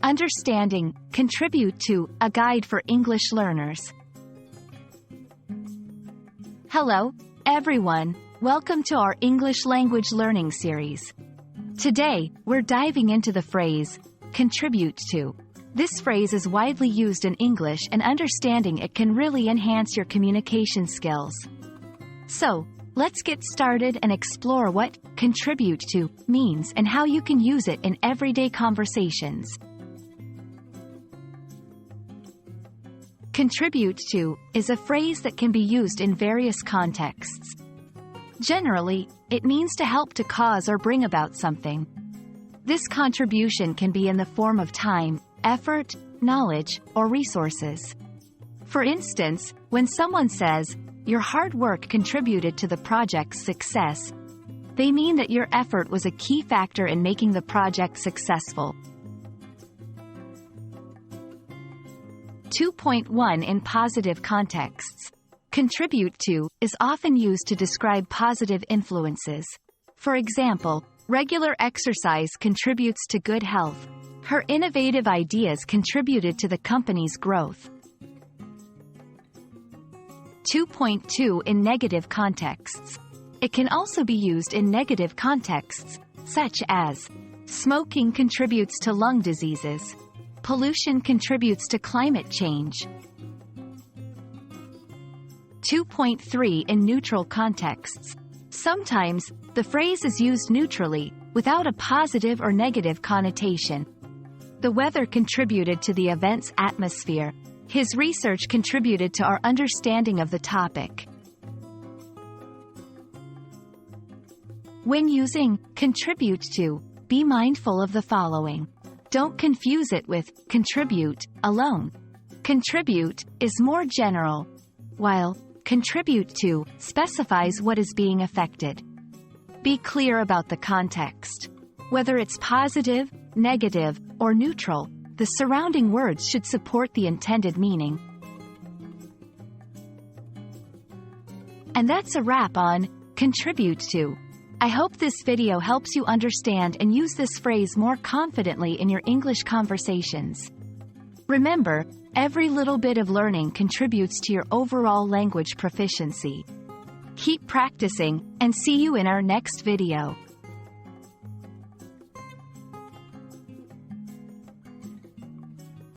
Understanding, contribute to, a guide for English learners. Hello, everyone. Welcome to our English language learning series. Today, we're diving into the phrase, contribute to. This phrase is widely used in English, and understanding it can really enhance your communication skills. So, let's get started and explore what contribute to means and how you can use it in everyday conversations. Contribute to is a phrase that can be used in various contexts. Generally, it means to help to cause or bring about something. This contribution can be in the form of time, effort, knowledge, or resources. For instance, when someone says, "Your hard work contributed to the project's success," they mean that your effort was a key factor in making the project successful. 2.1 In positive contexts. Contribute to is often used to describe positive influences. For example, regular exercise contributes to good health. Her innovative ideas contributed to the company's growth. 2.2 In negative contexts. It can also be used in negative contexts, such as, smoking contributes to lung diseases. Pollution contributes to climate change. 2.3 In neutral contexts. Sometimes, the phrase is used neutrally, without a positive or negative connotation. The weather contributed to the event's atmosphere. His research contributed to our understanding of the topic. When using contribute to, be mindful of the following. Don't confuse it with contribute alone. Contribute is more general, while contribute to specifies what is being affected. Be clear about the context. Whether it's positive, negative, or neutral, the surrounding words should support the intended meaning. And that's a wrap on contribute to. I hope this video helps you understand and use this phrase more confidently in your English conversations. Remember, every little bit of learning contributes to your overall language proficiency. Keep practicing, and see you in our next video.